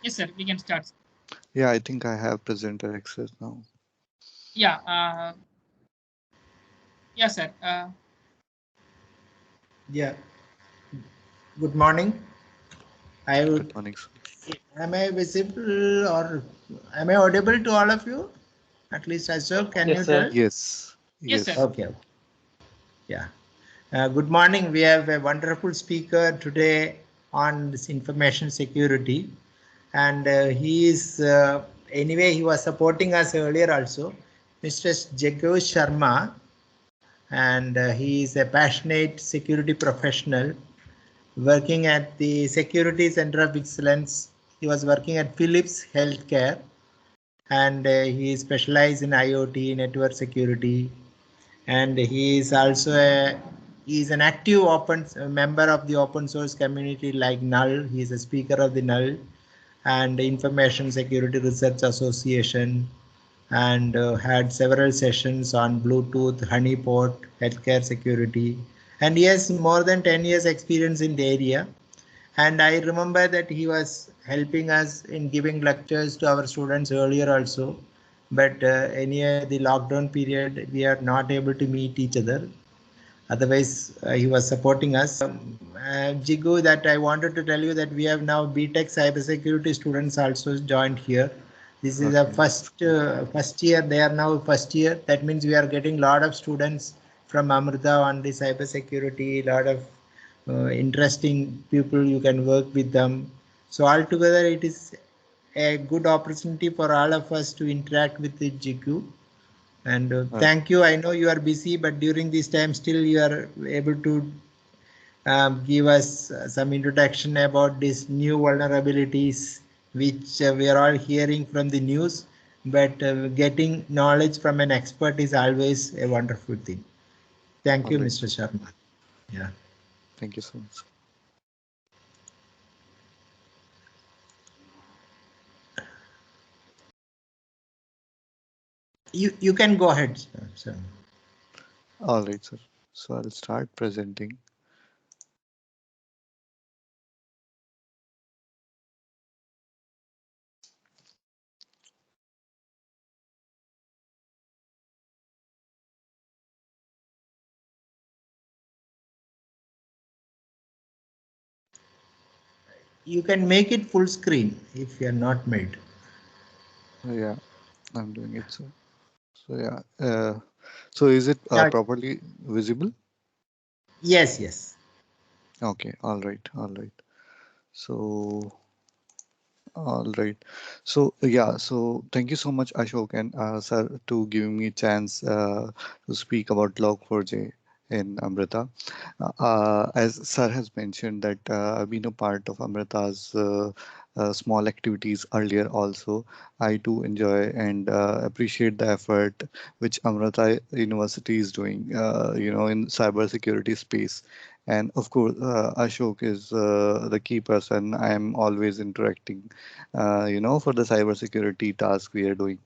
Yes, sir. We can start. Yeah, I think I have presenter access now. Yeah. Yes, sir. Yeah, good morning. I Good would, morning, sir. am I visible or am I audible to all of you? At least Ashok, can Yes, you sir. tell? Yes, Yes, sir. yes. Okay, yeah. Good morning. We have a wonderful speaker today on this information security. And he is, anyway, he was supporting us earlier also, Mr. Jago Sharma. And he is a passionate security professional working at the Security Center of Excellence. He was working at Philips Healthcare, and he specialized in IoT network security. And he is also he is an active open member of the open source community like Null. He is a speaker of the Null and Information Security Research Association, and had several sessions on Bluetooth, honeypot, healthcare security, and he has more than 10 years experience in the area. And I remember that he was helping us in giving lectures to our students earlier also, but anyway the lockdown period we are not able to meet each other. Otherwise he was supporting us. Jigu, that I wanted to tell you that we have now BTech cybersecurity students also joined here. This is the Okay, that's great. first year. They are now first year. That means we are getting a lot of students from Amrita on the cybersecurity. Lot of interesting people. You can work with them. So altogether, it is a good opportunity for all of us to interact with the Jigu. And Uh, thank you. I know you are busy, but during this time, still you are able to give us some introduction about these new vulnerabilities, which we are all hearing from the news. But getting knowledge from an expert is always a wonderful thing. Thank all you, right. Mr. Sharma. Yeah. Thank you so much. You can go ahead, sir. All right, sir. So I'll start presenting. You can make it full screen if you are not made. Yeah, I'm doing it, sir. So yeah. So is it Yeah. properly visible? Yes, yes. Okay. All right. All right. So all right. So yeah, so thank you so much, Ashok and sir, to giving me a chance to speak about Log4j in Amrita. As sir has mentioned that I've been a part of Amrita's small activities earlier also. I too enjoy and appreciate the effort which Amrita University is doing, in cybersecurity space. And of course, Ashok is the key person I am always interacting, for the cybersecurity task we are doing.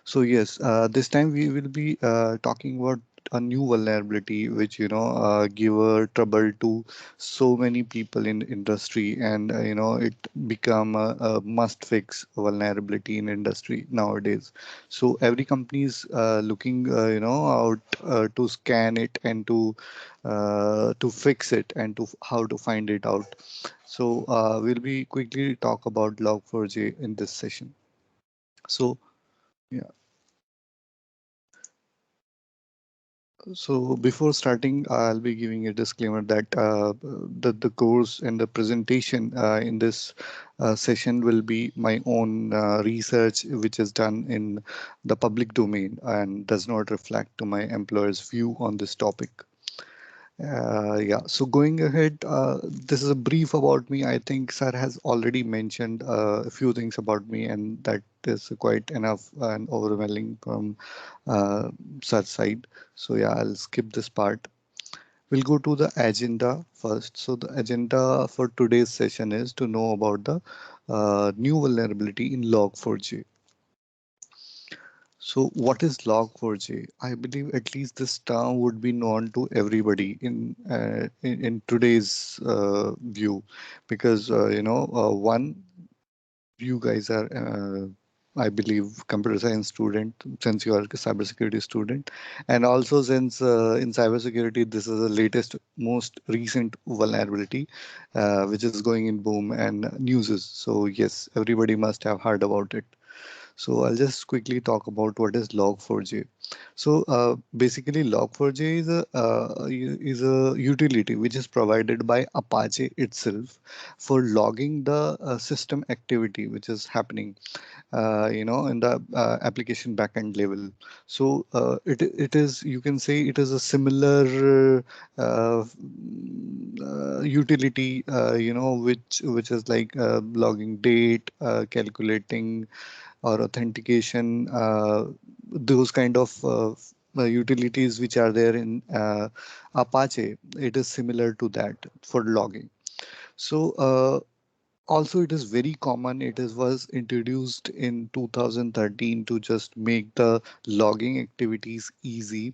So yes, this time we will be talking about a new vulnerability which give a trouble to so many people in industry, and it become a must fix vulnerability in industry nowadays. So every company is looking out to scan it and to fix it and to how to find it out. So we'll be quickly talk about Log4j in this session. So yeah. So before starting, I'll be giving a disclaimer that the course and the presentation in this session will be my own research, which is done in the public domain and does not reflect to my employer's view on this topic. Yeah, so going ahead, this is a brief about me. I think Sir has already mentioned a few things about me, and that is quite enough and overwhelming from Sir's side. So yeah, I'll skip this part. We'll go to the agenda first. So the agenda for today's session is to know about the new vulnerability in Log4j. So what is Log4j? I believe at least this term would be known to everybody in today's view, because one. you guys are, I believe, computer science student, since you are a cybersecurity student, and also since in cybersecurity this is the latest, most recent vulnerability, which is going in boom and newses. So yes, everybody must have heard about it. So I'll just quickly talk about what is Log4j. So basically, Log4j is a utility which is provided by Apache itself for logging the system activity which is happening, in the application backend level. So it is, you can say, it is a similar utility, which is like logging date, calculating or authentication, those kind of utilities which are there in Apache. It is similar to that for logging. So also it is very common. It is was introduced in 2013 to just make the logging activities easy,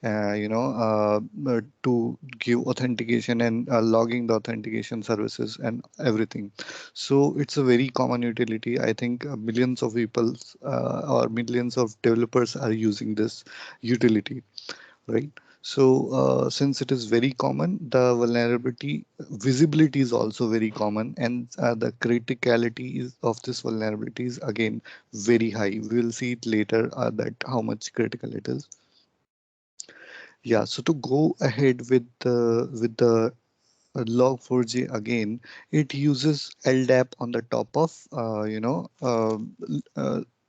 to give authentication and logging the authentication services and everything. So it's a very common utility. I think millions of people or millions of developers are using this utility, right? So since it is very common, the vulnerability visibility is also very common, and the criticality of this vulnerability is again very high. We will see it later that how much critical it is. Yeah, so to go ahead with the Log4j again, it uses LDAP on the top of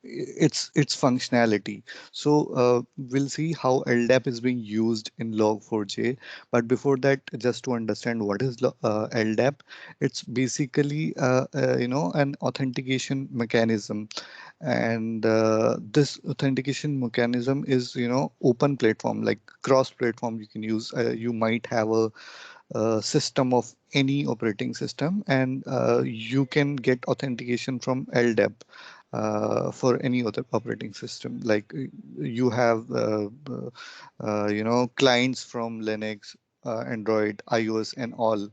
its functionality. So we'll see how LDAP is being used in Log4j. But before that, just to understand what is LDAP, it's basically an authentication mechanism, and this authentication mechanism is open platform, like cross platform. You can use, you might have a system of any operating system, and you can get authentication from LDAP for any other operating system. Like you have clients from Linux, Android, iOS, and all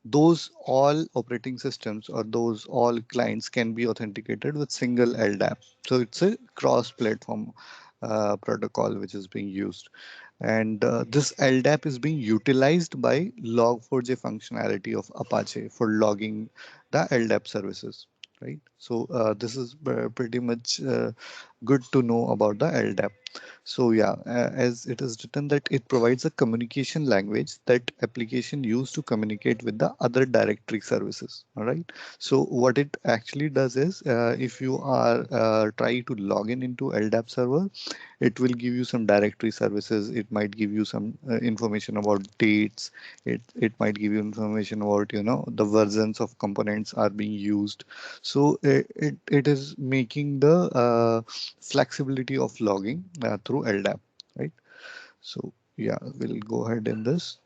those all operating systems or those all clients can be authenticated with single LDAP. So it's a cross-platform protocol which is being used. And this LDAP is being utilized by Log4j functionality of Apache for logging the LDAP services, right? So this is pretty much good to know about the LDAP. So yeah, as it is written that it provides a communication language that application use to communicate with the other directory services. All right. So what it actually does is, if you are trying to log in into LDAP server, it will give you some directory services. It might give you some information about dates. It might give you information about the versions of components are being used. So it is making the flexibility of logging through LDAP, right? So yeah, we'll go ahead in this.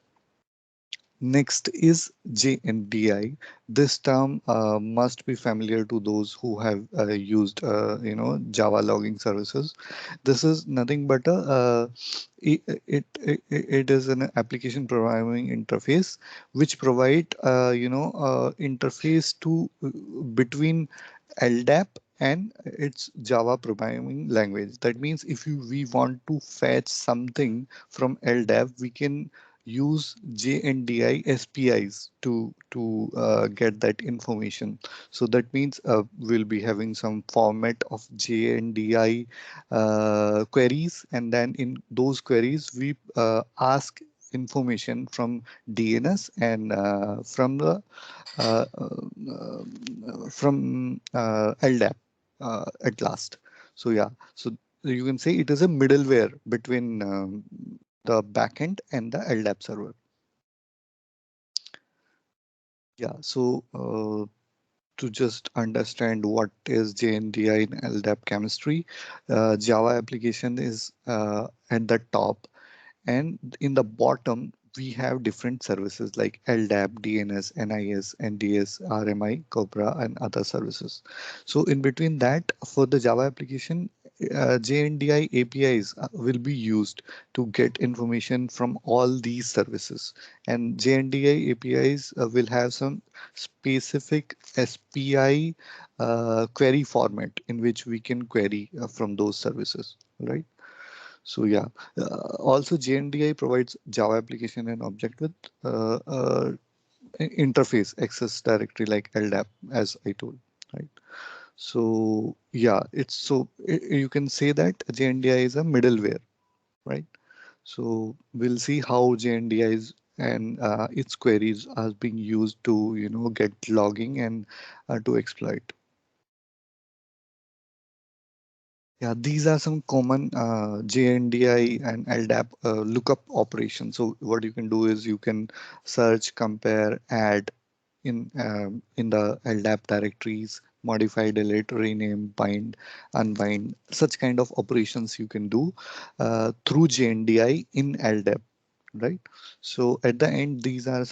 Next is JNDI. This term must be familiar to those who have used, Java logging services. This is nothing but a it is an application programming interface which provide interface to between LDAP and its Java programming language. That means if we want to fetch something from LDAP, we can use JNDI SPIs to get that information. So that means we'll be having some format of JNDI queries, and then in those queries we ask information from DNS and from LDAP at last. So yeah, so you can say it is a middleware between the backend and the LDAP server. Yeah, so to just understand what is JNDI and LDAP chemistry, Java application is at the top, and in the bottom we have different services like LDAP, DNS, NIS, NDS, RMI, Cobra, and other services. So in between that, for the Java application, JNDI APIs will be used to get information from all these services, and JNDI APIs will have some specific SPI query format in which we can query from those services, right? So yeah, also JNDI provides Java application and object with interface access directory like LDAP, as I told, right? So yeah, it's so you can say that JNDI is a middleware, right? So we'll see how JNDI is and its queries are being used to get logging and to exploit. Yeah, these are some common JNDI and LDAP lookup operations. So what you can do is you can search, compare, add in the LDAP directories, modify, delete, rename, bind, unbind. Such kind of operations you can do through JNDI in LDAP, right? So at the end, these are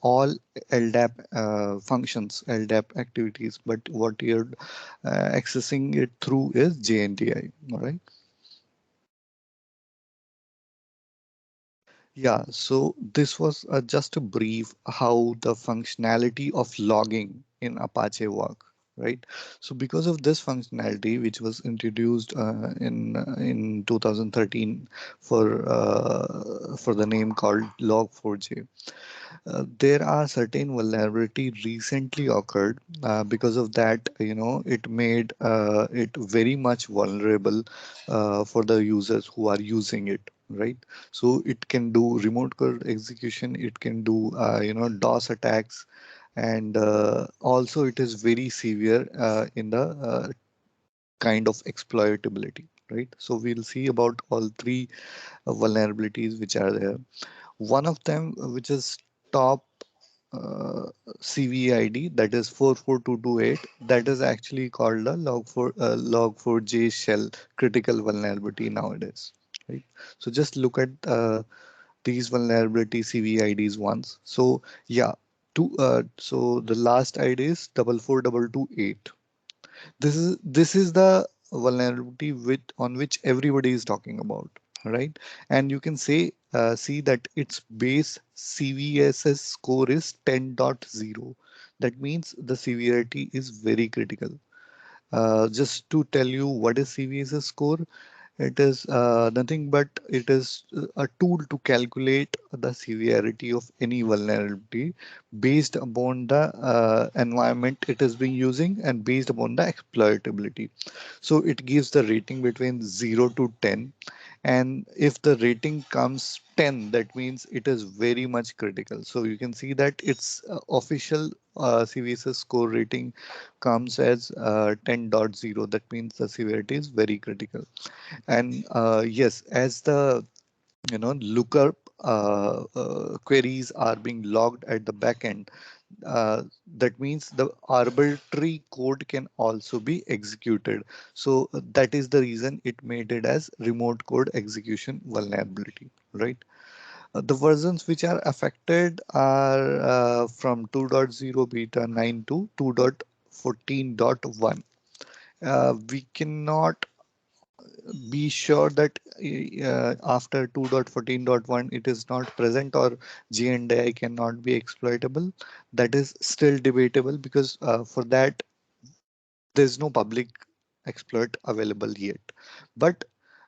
all LDAP functions, LDAP activities, but what you're accessing it through is JNDI, all right? Yeah, so this was just a brief how the functionality of logging in Apache work, right? So because of this functionality, which was introduced in 2013 for the name called Log4j, there are certain vulnerability recently occurred. Because of that, it made it very much vulnerable for the users who are using it, right? So it can do remote code execution, it can do DOS attacks, and also it is very severe in the kind of exploitability, right? So we'll see about all three vulnerabilities which are there. One of them, which is top uh, CVID, that is 44228, that is actually called a log4j shell critical vulnerability nowadays, right? So just look at these vulnerability CVIDs once. So yeah, so the last ID is 44228. This is the vulnerability on which everybody is talking about, right? And you can see that its base CVSS score is 10.0. That means the severity is very critical. Just to tell you what is CVSS score, it is nothing but it is a tool to calculate the severity of any vulnerability based upon the environment it is being using and based upon the exploitability. So it gives the rating between 0 to 10, and if the rating comes 10, that means it is very much critical. So you can see that its official CVSS score rating comes as 10.0. That means the severity is very critical. And yes, as the lookup queries are being logged at the backend, that means the arbitrary code can also be executed. So that is the reason it made it as remote code execution vulnerability, right? The versions which are affected are from 2.0 beta 9 to 2.14.1. We cannot be sure that after 2.14.1 it is not present or GNDI cannot be exploitable. That is still debatable because for that there's no public exploit available yet. But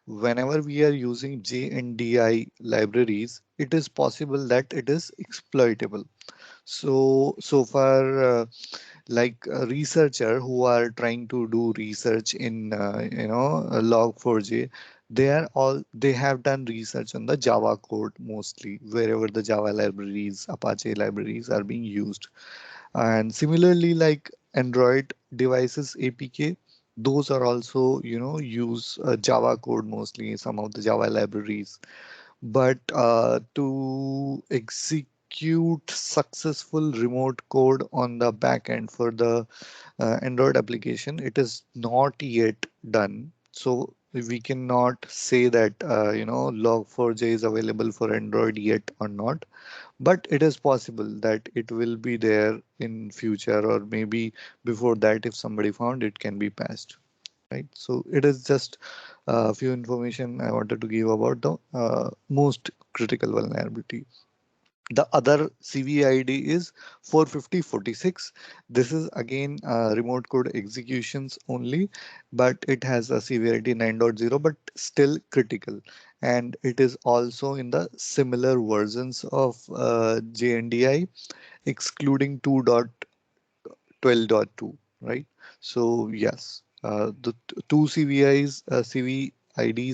whenever we are using JNDI libraries, it is possible that it is exploitable. So far, like a researcher who are trying to do research in Log4j, they have done research on the Java code mostly, wherever the Java libraries, Apache libraries are being used. And similarly, like Android devices APK, those are also use Java code mostly, some of the Java libraries. But to execute successful remote code on the back end for the Android application, it is not yet done. So we cannot say that Log4j is available for Android yet or not, but it is possible that it will be there in future, or maybe before that, if somebody found it can be patched. right? So it is just a few information I wanted to give about the most critical vulnerability. The other CVID is 45046. This is again remote code executions only, but it has a severity 9.0, but still critical. And it is also in the similar versions of JNDI, excluding 2.12.2, right? So yes, the two CVIDs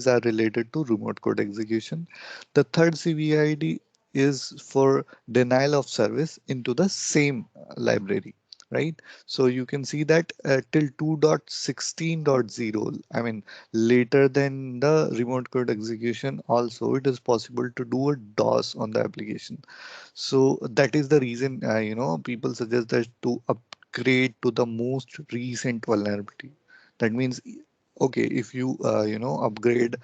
are related to remote code execution. The third CVID is for denial of service into the same library, right? So you can see that till 2.16.0, I mean, later than the remote code execution, also it is possible to do a DOS on the application. So that is the reason, people suggest that to upgrade to the most recent vulnerability. That means, okay, if you, upgrade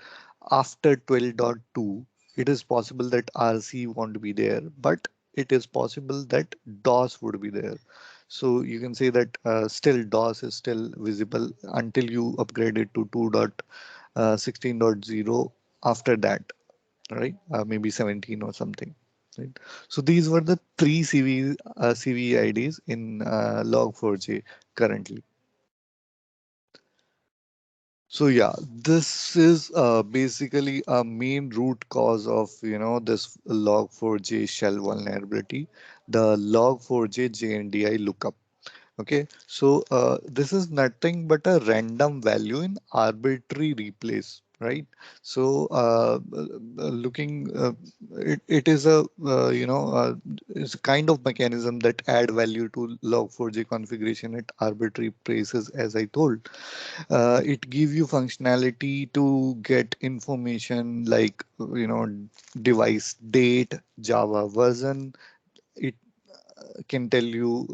after 12.2, it is possible that RC won't be there, but it is possible that DOS would be there. So you can say that still DOS is still visible until you upgrade it to 2.16.0 after that, right? Maybe 17 or something, right? So these were the three CVIDs in Log4j currently. So yeah, this is basically a main root cause of this Log4j shell vulnerability, the Log4j JNDI lookup. Okay, so this is nothing but a random value in arbitrary replace, right? So it is a it's a kind of mechanism that add value to Log4j configuration at arbitrary places, as I told. It give you functionality to get information like device date, Java version. It can tell you,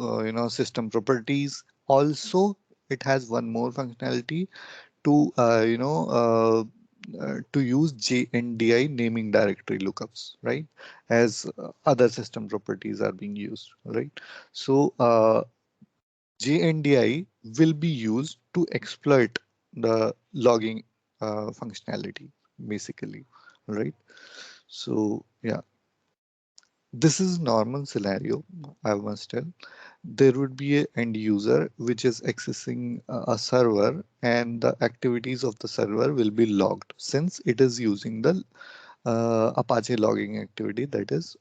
system properties. Also, it has one more functionality to, to use JNDI naming directory lookups, right? As other system properties are being used, right? So JNDI will be used to exploit the logging functionality, basically, right? So yeah, this is normal scenario, I must tell. There would be an end user which is accessing a server, and the activities of the server will be logged since it is using the Apache logging activity, that is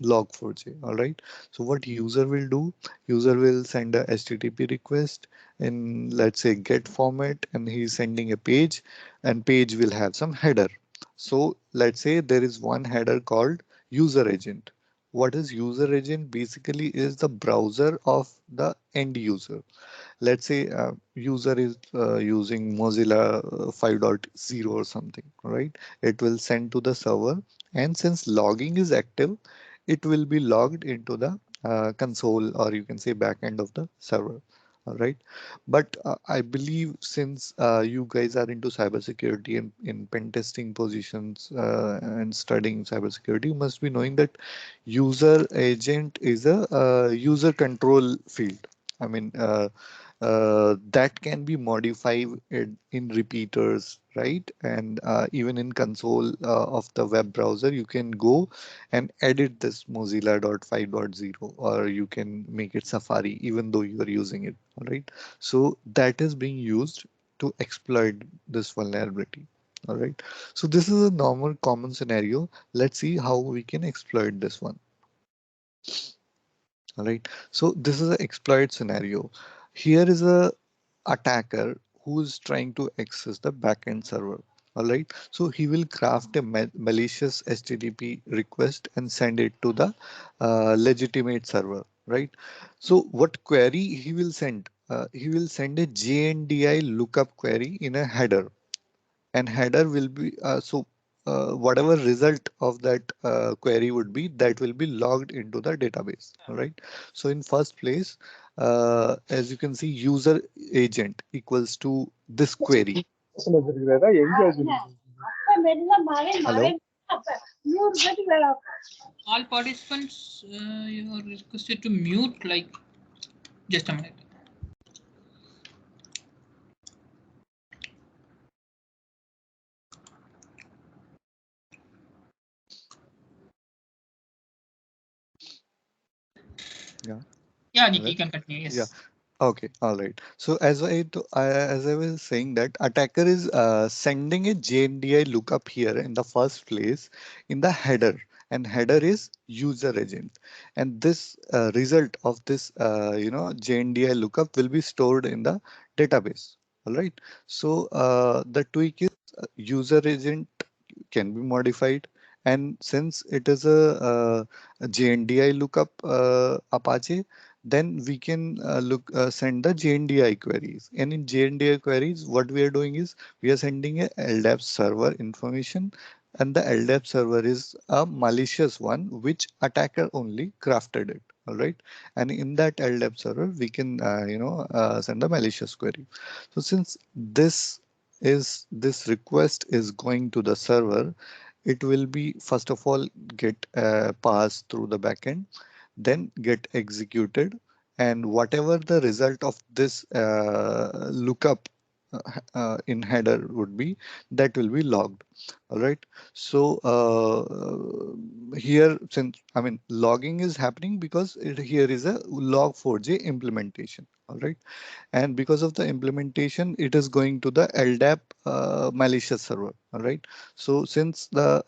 Log4j. All right. So what user will do? User will send a HTTP request in, let's say, get format, and he's sending a page, and page will have some header. So let's say there is one header called user agent. What is user agent? Basically is the browser of the end user. Let's say user is using Mozilla 5.0 or something, right? It will send to the server, and since logging is active, it will be logged into the console, or you can say backend of the server. All right. But I believe since you guys are into cybersecurity and in pen testing positions and studying cybersecurity, you must be knowing that user agent is a user control field. I mean, that can be modified in repeaters, right? And even in console of the web browser, you can go and edit this Mozilla 5.0, or you can make it Safari, even though you are using it. All right. So that is being used to exploit this vulnerability. All right. So this is a normal common scenario. Let's see how we can exploit this one. All right. So this is an exploit scenario. Here is a attacker who is trying to access the backend server. All right. So he will craft a malicious HTTP request and send it to the legitimate server. Right. So what query he will send? He will send a JNDI lookup query in a header, and header will be whatever result of that query would be, that will be logged into the database. All right. So in first place, as you can see, user agent equals to this query. Hello. All participants, you are requested to mute. Like, just a minute. Yeah. Yeah, Nick, Right. you can continue. Yes. Yeah. Okay. All right. So as I was saying that attacker is sending a JNDI lookup here in the first place in the header, and header is user agent, and this result of this JNDI lookup will be stored in the database. All right. So the tweak is user agent can be modified, and since it is a JNDI lookup Apache, then we can send the JNDI queries. And in JNDI queries, what we are doing is we are sending a LDAP server information, and the LDAP server is a malicious one, which attacker only crafted it. All right, and in that LDAP server, we can send a malicious query. So since this request is going to the server, it will be first of all get passed through the backend, then get executed, and whatever the result of this lookup in header would be, that will be logged. All right. So here, since I mean logging is happening because here is a log4j implementation. All right, and because of the implementation, it is going to the LDAP malicious server. All right. So since the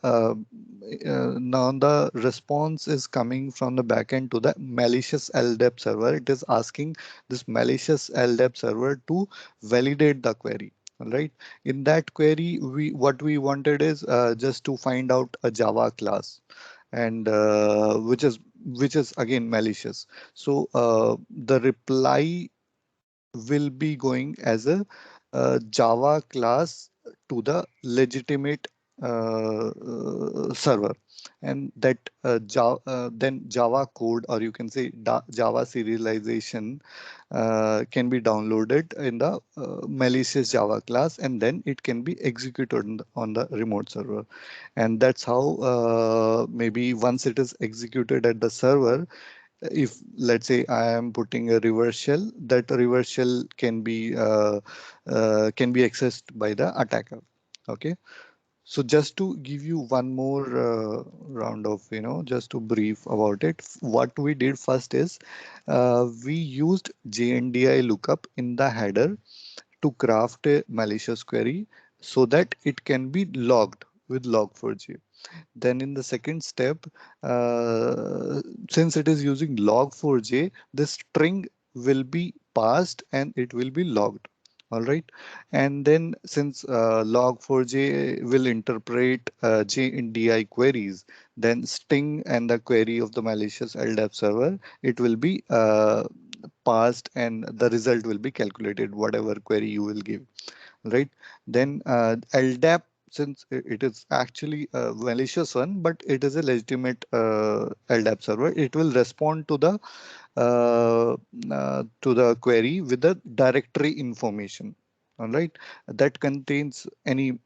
now the response is coming from the backend to the malicious LDAP server, it is asking this malicious LDAP server to validate the query. All right. In that query, what we wanted is just to find out a Java class, and which is again malicious. So the reply will be going as a Java class to the legitimate server, and that then Java code, or you can say Java serialization, can be downloaded in the malicious Java class, and then it can be executed on the remote server. And that's how maybe once it is executed at the server, if let's say I am putting a reverse shell, that reverse shell can be accessed by the attacker. Okay, so just to give you one more round of just to brief about it, what we did first is we used JNDI lookup in the header to craft a malicious query so that it can be logged with log4j. Then in the second step, since it is using log4j, this string will be passed and it will be logged. All right. And then since log4j will interpret JNDI queries, then sting and the query of the malicious LDAP server, it will be passed and the result will be calculated, whatever query you will give. Right. Then LDAP, since it is actually a malicious one, but it is a legitimate LDAP server, it will respond to the query with the directory information. All right, that contains any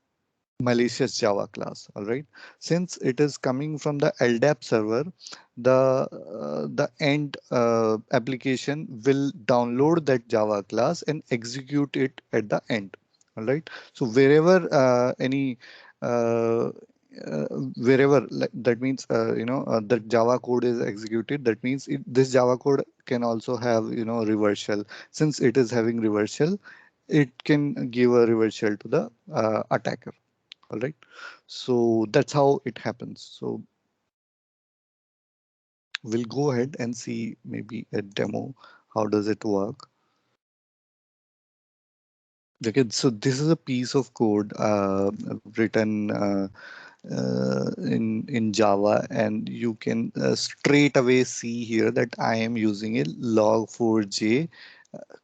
malicious Java class. All right, since it is coming from the LDAP server, the end application will download that Java class and execute it at the end. All right, so any uh, wherever that means the Java code is executed, that means this Java code can also have reverse shell. Since it is having reverse shell, it can give a reverse shell to the attacker. All right, so that's how it happens. So we'll go ahead and see maybe a demo. How does it work? Okay, so this is a piece of code written in Java, and you can straight away see here that I am using a log4j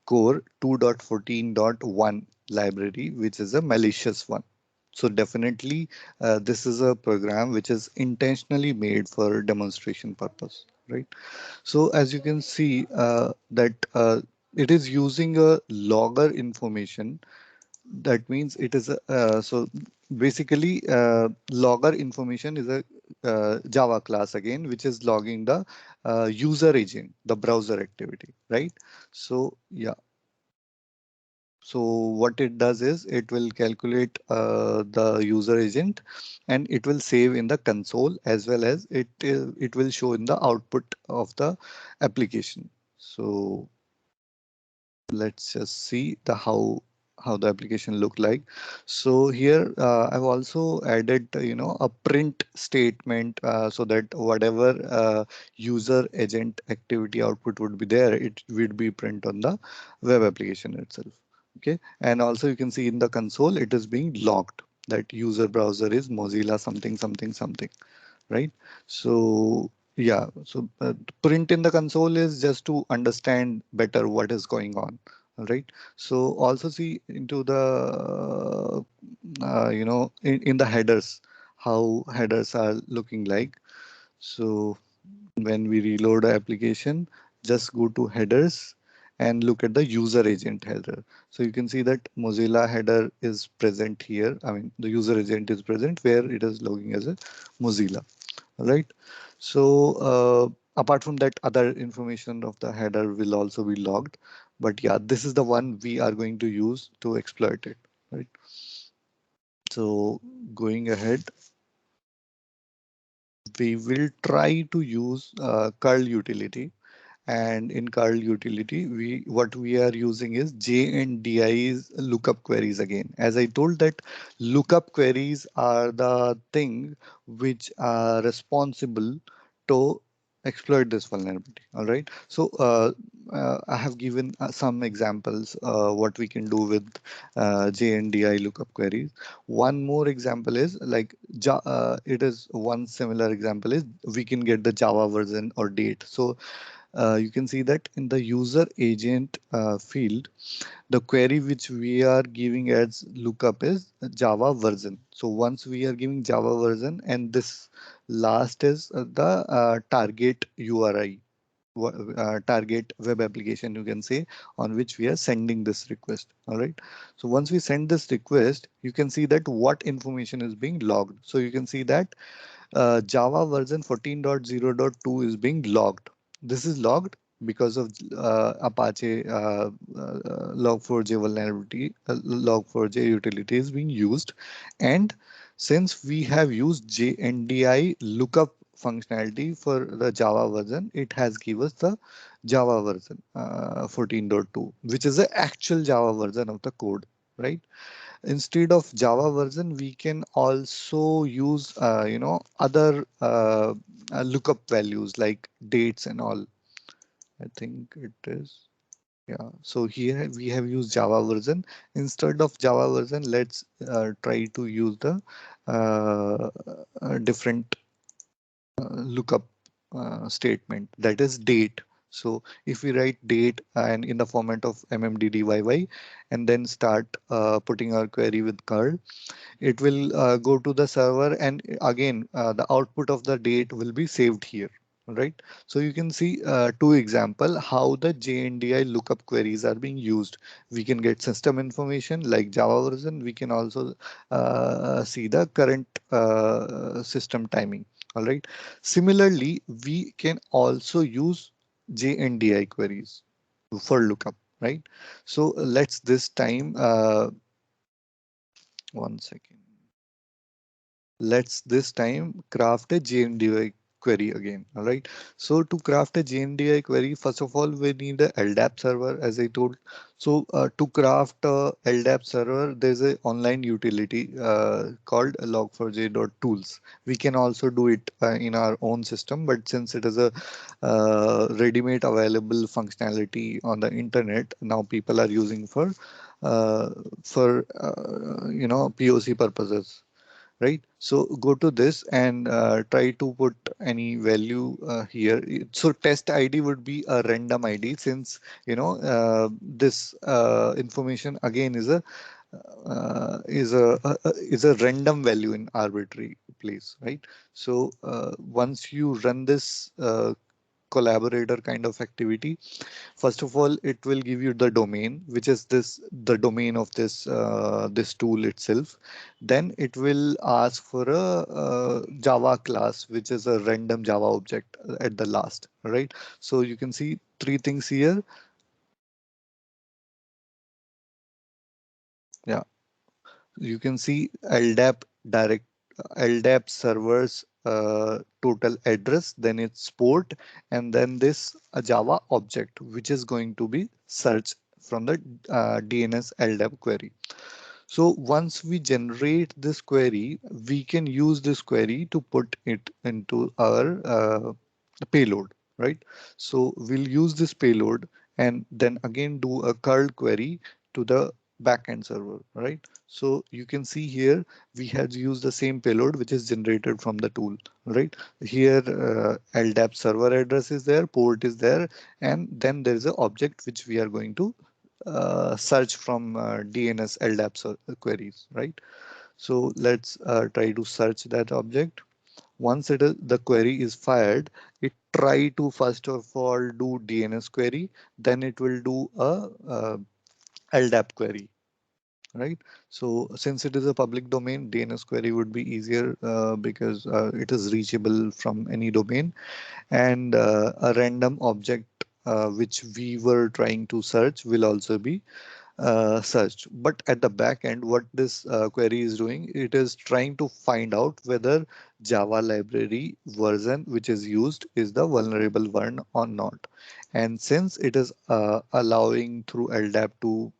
core 2.14.1 library, which is a malicious one. So definitely this is a program which is intentionally made for demonstration purpose, right? So as you can see that it is using a logger information. That means it is a, so basically logger information is a Java class again, which is logging the user agent, the browser activity, right? So yeah, So what it does is it will calculate the user agent, and it will save in the console, as well as it will show in the output of the application. So let's just see the how the application look like. So here I've also added a print statement, so that whatever user agent activity output would be there, it would be print on the web application itself. Okay, and also you can see in the console it is being logged that user browser is Mozilla something something something, right? So yeah, so print in the console is just to understand better what is going on. All right. So also see into the in the headers, how headers are looking like. So when we reload the application, just go to headers and look at the user agent header. So you can see that Mozilla header is present here. I mean, the user agent is present where it is logging as a Mozilla. Right. So apart from that, other information of the header will also be logged. But yeah, this is the one we are going to use to exploit it. Right. So going ahead, we will try to use curl utility. And in curl utility, what we are using is JNDI's lookup queries again. As I told that lookup queries are the thing which are responsible to exploit this vulnerability. All right. So I have given some examples what we can do with JNDI lookup queries. One more example is like it is one similar example is we can get the Java version or date. So you can see that in the user agent field, the query which we are giving as lookup is Java version. So once we are giving Java version, and this last is the target URI, target web application, you can say, on which we are sending this request. All right. So once we send this request, you can see that what information is being logged. So you can see that Java version 14.0.2 is being logged. This is logged because of Apache Log4j vulnerability, Log4j utility is being used. And since we have used JNDI lookup functionality for the Java version, it has given us the Java version 14.2, which is the actual Java version of the code, right? Instead of Java version, we can also use other lookup values like dates and all. I think it is. Yeah, so here we have used Java version. Instead of Java version, let's try to use the different lookup statement, that is date. So if we write date and in the format of mmddyy and then start putting our query with curl, it will go to the server, and again the output of the date will be saved here. Right. So you can see two example how the JNDI lookup queries are being used. We can get system information like Java version. We can also see the current system timing. All right. Similarly, we can also use JNDI queries for lookup. Right. So let's this time one second. Let's this time craft a JNDI query again. All right. So to craft a JNDI query, first of all, we need a LDAP server, as I told. So to craft a LDAP server, there's an online utility called log4j.tools. We can also do it in our own system, but since it is a ready-made available functionality on the internet, now people are using uh, for POC purposes. Right. So go to this and try to put any value here. So test ID would be a random ID, since this information again is a random value in arbitrary place, right? So once you run this collaborator kind of activity, first of all, it will give you the domain, which is the domain of this tool itself. Then it will ask for a Java class, which is a random Java object at the last, right? So you can see three things here. you can see LDAP direct LDAP servers total address, then its port, and then this Java object, which is going to be searched from the DNS LDAP query. So once we generate this query, we can use this query to put it into our payload, right? So we'll use this payload and then again do a curl query to the backend server, right? So you can see here we have used the same payload which is generated from the tool, right? Here LDAP server address is there, port is there, and then there is an object which we are going to search from DNS LDAP queries, right? So let's try to search that object. Once the query is fired, it try to first of all do DNS query, then it will do a LDAP query, right? So since it is a public domain, DNS query would be easier because it is reachable from any domain, and a random object which we were trying to search will also be searched. But at the back end, what this query is doing, it is trying to find out whether Java library version which is used is the vulnerable one or not. And since it is allowing through LDAP to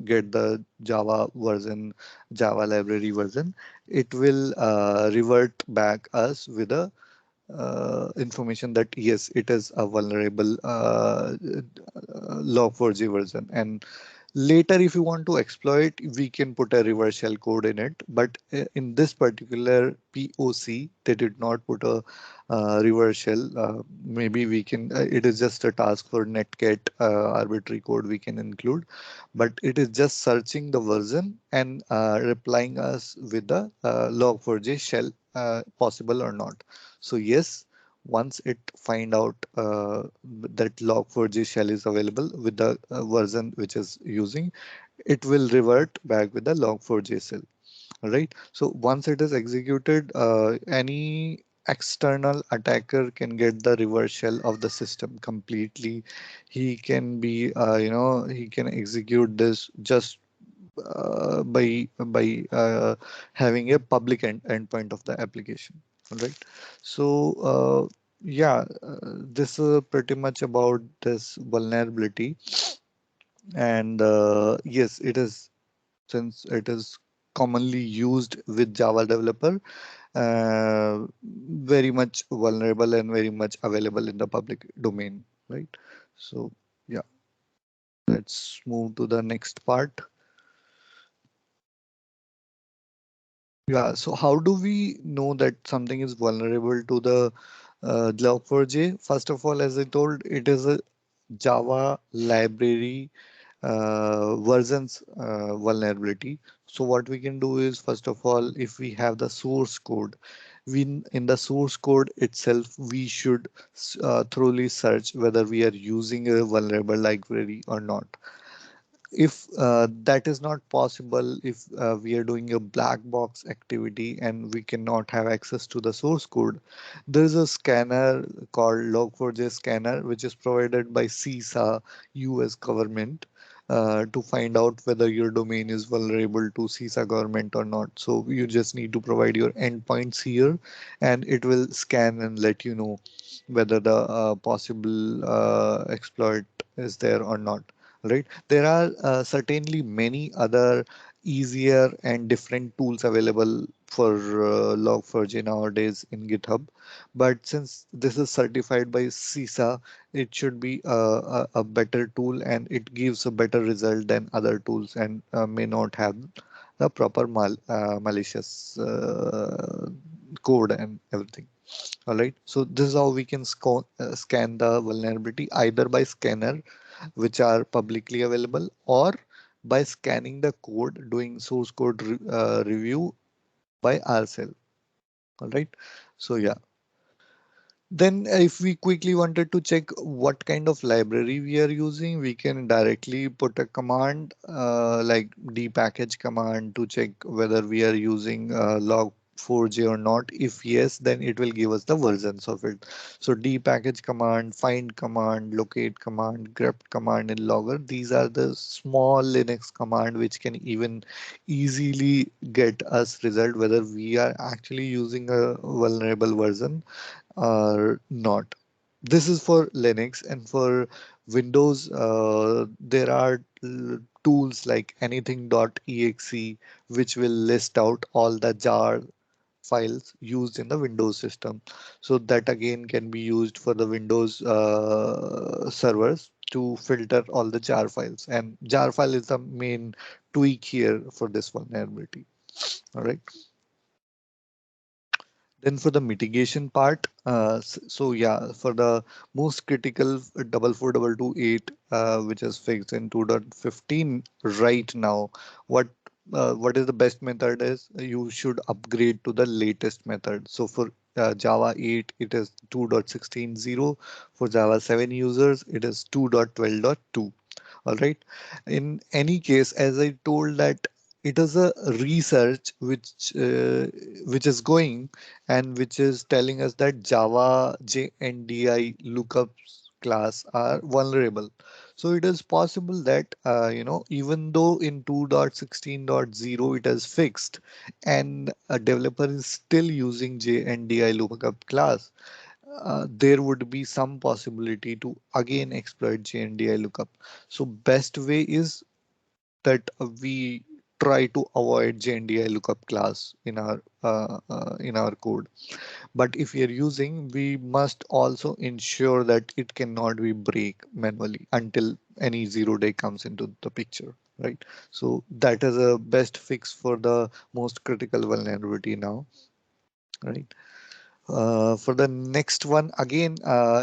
get the Java version, Java library version, it will revert back us with a information that yes, it is a vulnerable log4j version. And later, if you want to exploit, we can put a reverse shell code in it. But in this particular POC, they did not put a reverse shell. Maybe we can, it is just a task for netcat arbitrary code we can include, but it is just searching the version and replying us with the log4j shell possible or not. So yes, once it find out that log4j shell is available with the version which is using, it will revert back with the log4j shell. All right. So once it is executed, any external attacker can get the reverse shell of the system completely. He can be, he can execute this just by having a public endpoint of the application. All right. So yeah, this is pretty much about this vulnerability. And yes, it is, since it is commonly used with Java developer, very much vulnerable and very much available in the public domain, right? So yeah, let's move to the next part. Yeah, so how do we know that something is vulnerable to the Log4j? First of all, as I told, it is a Java library versions vulnerability. So what we can do is, first of all, if we have the source code, we in the source code itself, we should thoroughly search whether we are using a vulnerable library or not. If that is not possible, if we are doing a black box activity and we cannot have access to the source code, there is a scanner called Log4j scanner, which is provided by CISA, US government, to find out whether your domain is vulnerable to CISA government or not. So you just need to provide your endpoints here, and it will scan and let you know whether the possible exploit is there or not. Right? There are certainly many other easier and different tools available for Log4j nowadays in GitHub. But since this is certified by CISA, it should be a better tool, and it gives a better result than other tools, and may not have the proper malicious code and everything. All right. So this is how we can scan the vulnerability, either by scanner, which are publicly available, or by scanning the code, doing source code review by ourselves. All right. So yeah. Then if we quickly wanted to check what kind of library we are using, we can directly put a command like dpackage command to check whether we are using log4j or not? If yes, then it will give us the versions of it. So dpackage command, find command, locate command, grep command in logger. These are the small Linux command which can even easily get us result whether we are actually using a vulnerable version or not. This is for Linux, and for Windows, there are tools like anything.exe which will list out all the jar files used in the Windows system. So that again can be used for the Windows servers to filter all the jar files. And jar file is the main tweak here for this vulnerability. All right. Then for the mitigation part, so yeah, for the most critical 44228, which is fixed in 2.15 right now, what what is the best method is you should upgrade to the latest method. So for Java 8, it is 2.16.0. For Java 7 users, it is 2.12.2. All right. In any case, as I told that it is a research which is going and which is telling us that Java JNDI lookups class are vulnerable. So it is possible that even though in 2.16.0 it is fixed and a developer is still using JNDI lookup class, there would be some possibility to again exploit JNDI lookup. So best way is that we try to avoid JNDI lookup class in our code. But if we are using, we must also ensure that it cannot be break manually until any 0 day comes into the picture, right? So that is a best fix for the most critical vulnerability now, right? For the next one, again,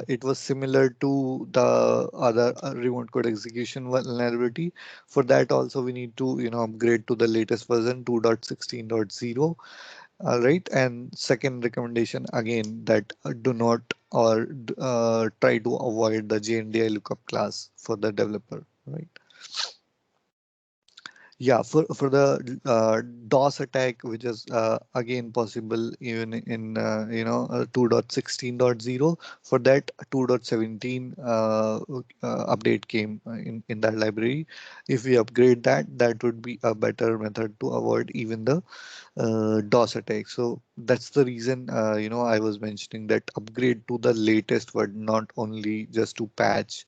it was similar to the other remote code execution vulnerability. For that also, we need to, upgrade to the latest version 2.16.0. All right. And second recommendation, again, that do not or try to avoid the JNDI lookup class for the developer, right? Yeah, for the DOS attack, which is again possible even in 2.16.0. For that 2.17 update came in that library. If we upgrade that, that would be a better method to avoid even the DOS attack. So that's the reason I was mentioning that upgrade to the latest word, not only just to patch,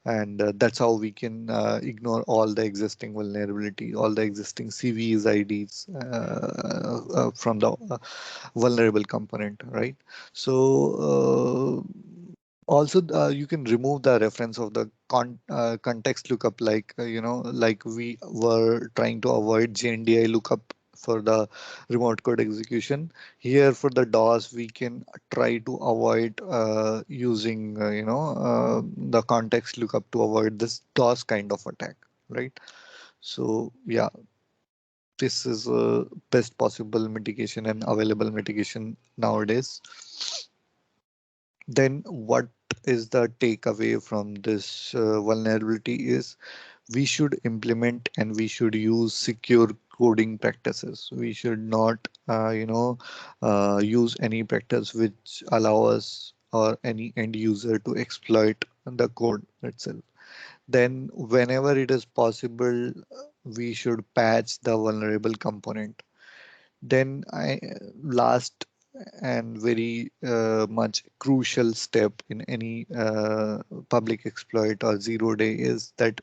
and that's how we can ignore all the existing vulnerability, all the existing CVEs, IDs from the vulnerable component, right? So also you can remove the reference of the context lookup, like like we were trying to avoid JNDI lookup for the remote code execution. Here for the DOS, we can try to avoid using the context lookup to avoid this DOS kind of attack, right? So yeah, this is a best possible mitigation and available mitigation nowadays. Then what is the takeaway from this vulnerability is we should implement and we should use secure coding practices. We should not, use any practice which allow us or any end user to exploit the code itself. Then whenever it is possible, we should patch the vulnerable component. Then last and very much crucial step in any public exploit or 0 day is that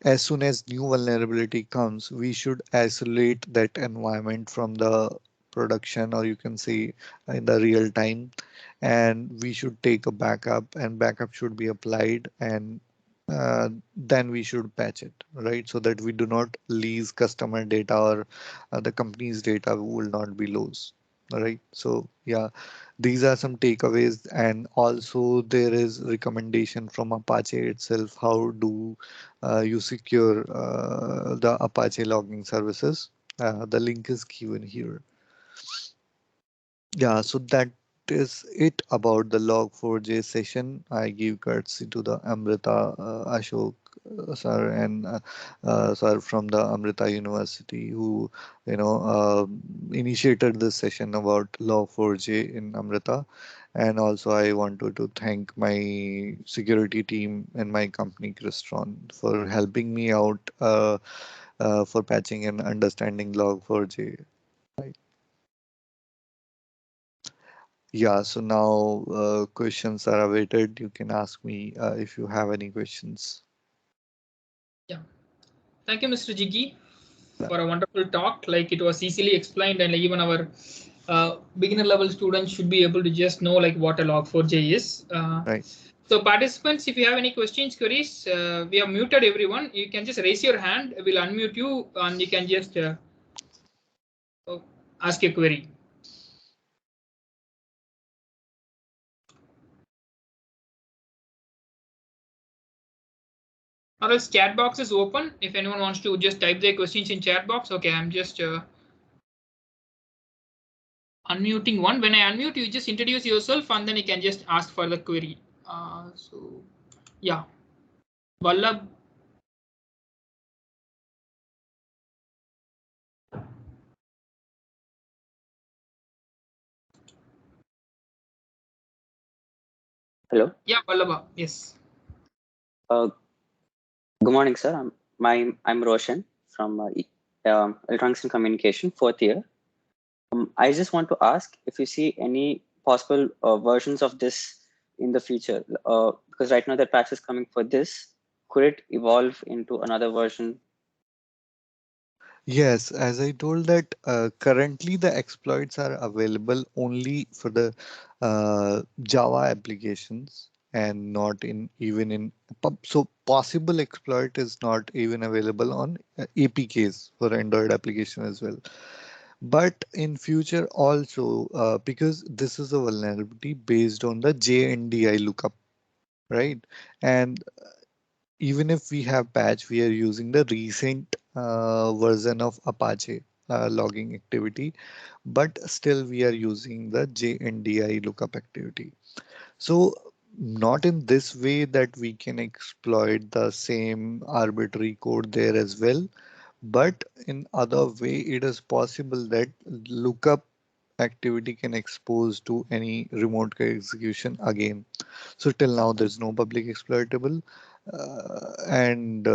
as soon as new vulnerability comes, we should isolate that environment from the production, or you can say in the real time, and we should take a backup, and backup should be applied, and then we should patch it, right? So that we do not lose customer data, or the company's data will not be lost. All right. So yeah, these are some takeaways, and also there is recommendation from Apache itself. How do you secure the Apache logging services? The link is given here. Yeah, so that is it about the Log4j session. I give courtesy to the Amrita, Ashok, sir, and sir from the Amrita University, who initiated this session about Log4j in Amrita. And also, I wanted to thank my security team and my company, Crestron, for helping me out for patching and understanding Log4j. Right. Yeah, so now questions are awaited. You can ask me if you have any questions. Yeah. Thank you, Mr. Jiggy, Yeah. for a wonderful talk. Like, it was easily explained, and even our beginner level students should be able to just know like what a log4j is. Right. So participants, if you have any questions, queries, we have muted everyone. You can just raise your hand. We'll unmute you, and you can just ask your query. Or else chat box is open. If anyone wants to just type their questions in chat box. Okay, I'm just unmuting one. When I unmute, you just introduce yourself and then you can just ask for the query. So yeah, Vallabh. Hello. Yeah, Vallabha. Yes. Good morning, sir. I'm Roshan from Electronics and Communication, 4th year. I just want to ask if you see any possible versions of this in the future, because right now the patch is coming for this. Could it evolve into another version? Yes, as I told that currently the exploits are available only for the Java applications and not in even in so possible exploit is not even available on APKs for Android application as well. But in future also because this is a vulnerability based on the JNDI lookup, right? And even if we have patch, we are using the recent version of Apache logging activity, but still we are using the JNDI lookup activity. So not in this way that we can exploit the same arbitrary code there as well, but in other way it is possible that lookup activity can expose to any remote execution again. So till now, there's no public exploitable. And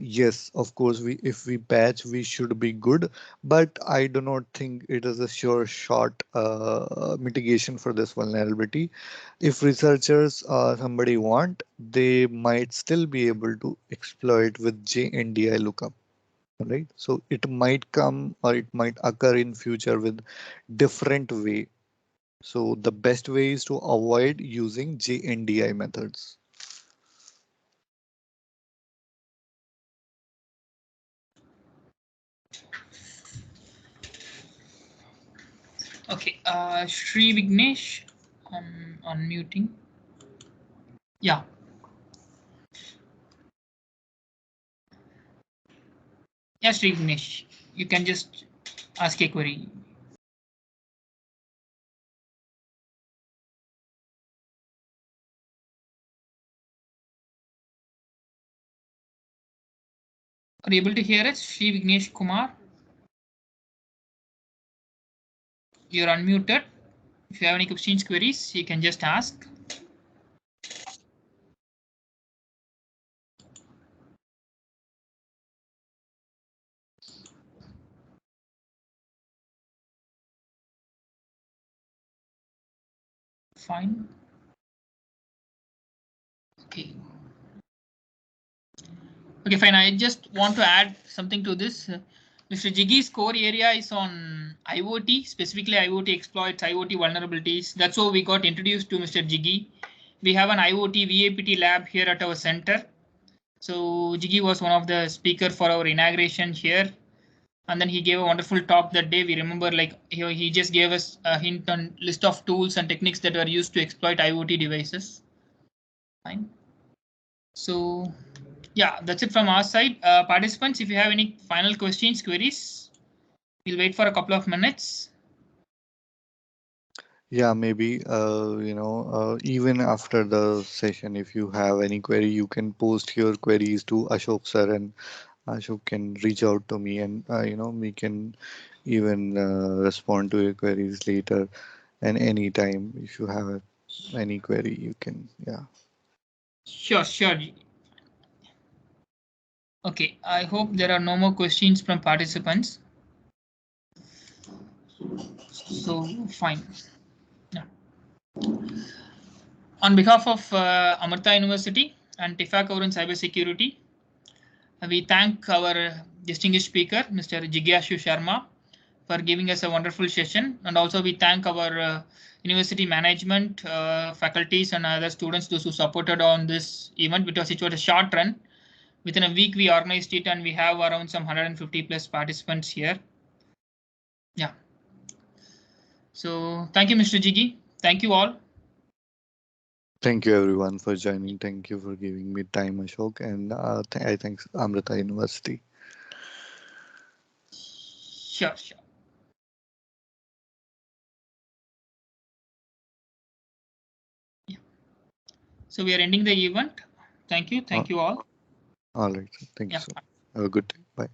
yes, of course, we if we patch, we should be good. But I do not think it is a sure shot mitigation for this vulnerability. If researchers somebody want, they might still be able to exploit with JNDI lookup. Right, so it might come or it might occur in future with different way. So the best way is to avoid using JNDI methods. Okay. Sri Vignesh, unmuting. Yeah. Yeah, Sri Vignesh, you can just ask a query. Are you able to hear us, Sri Vignesh Kumar? You're unmuted. If you have any questions, queries, you can just ask. Fine. Okay. Okay, fine. I just want to add something to this. Mr. Jiggy's core area is on IoT, specifically IoT exploits, IoT vulnerabilities. That's how we got introduced to Mr. Jiggy. We have an IoT VAPT lab here at our center. So Jiggy was one of the speakers for our inauguration here. And then he gave a wonderful talk that day. We remember like he just gave us a hint on list of tools and techniques that are used to exploit IoT devices. Fine. So yeah, that's it from our side. Participants, if you have any final questions, queries, we'll wait for a couple of minutes. Yeah, maybe, even after the session, if you have any query, you can post your queries to Ashok sir, and Ashok can reach out to me, and, we can even respond to your queries later and anytime. If you have any query, you can, yeah. Sure, sure. Okay, I hope there are no more questions from participants. So fine. Yeah. On behalf of Amartya University and TIFAC in cybersecurity, we thank our distinguished speaker, Mr. Jigyashu Sharma, for giving us a wonderful session. And also we thank our university management, faculties and other students, those who supported on this event, because it was a short run. Within a week, we organized it and we have around some 150 plus participants here. Yeah. So thank you, Mr. Jiggy. Thank you all. Thank you everyone for joining. Thank you for giving me time, Ashok, and I thank Amrita University. Sure, sure. Yeah. So we are ending the event. Thank you. Thank you all. All right. Thank you Yeah. so much. Have a good day. Bye.